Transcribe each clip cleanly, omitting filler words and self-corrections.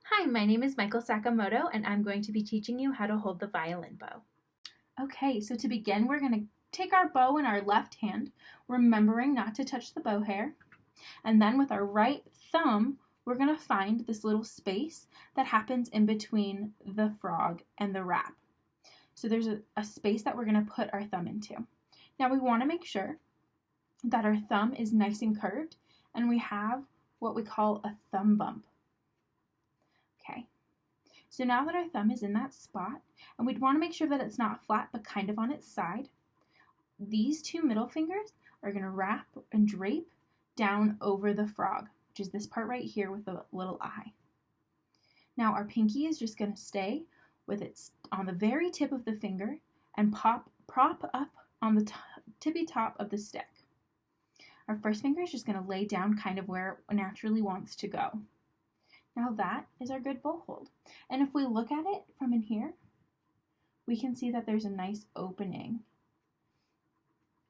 Hi, my name is Michael Sakamoto, and I'm going to be teaching you how to hold the violin bow. Okay, so to begin, we're going to take our bow in our left hand, remembering not to touch the bow hair. And then with our right thumb, we're going to find this little space that happens in between the frog and the wrap. So there's a space that we're going to put our thumb into. Now we want to make sure that our thumb is nice and curved, and we have what we call a thumb bump. Okay, so now that our thumb is in that spot, and we'd want to make sure that it's not flat but kind of on its side, these two middle fingers are going to wrap and drape down over the frog, which is this part right here with the little eye. Now our pinky is just going to stay with its on the very tip of the finger and prop up on the tippy top of the stick. Our first finger is just going to lay down kind of where it naturally wants to go. Now that is our good bow hold. And if we look at it from in here, we can see that there's a nice opening.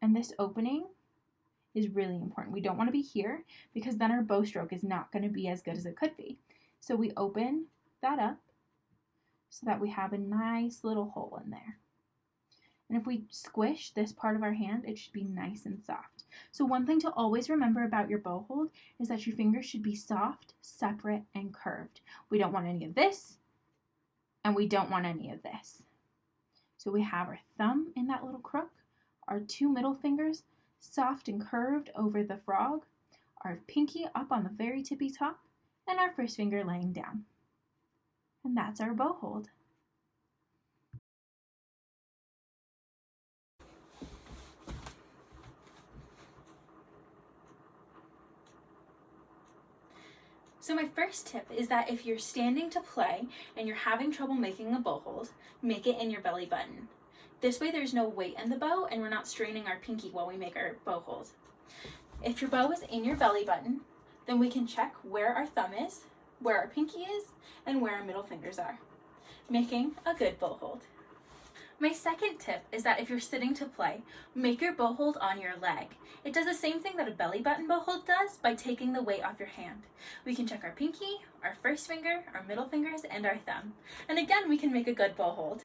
And this opening is really important. We don't want to be here because then our bow stroke is not going to be as good as it could be. So we open that up so that we have a nice little hole in there. And if we squish this part of our hand, it should be nice and soft. So one thing to always remember about your bow hold is that your fingers should be soft, separate, and curved. We don't want any of this, and we don't want any of this. So we have our thumb in that little crook, our two middle fingers soft and curved over the frog, our pinky up on the very tippy top, and our first finger laying down. And that's our bow hold. So my first tip is that if you're standing to play and you're having trouble making a bow hold, make it in your belly button. This way there's no weight in the bow and we're not straining our pinky while we make our bow hold. If your bow is in your belly button, then we can check where our thumb is, where our pinky is, and where our middle fingers are, making a good bow hold. My second tip is that if you're sitting to play, make your bow hold on your leg. It does the same thing that a belly button bow hold does by taking the weight off your hand. We can check our pinky, our first finger, our middle fingers, and our thumb. And again, we can make a good bow hold.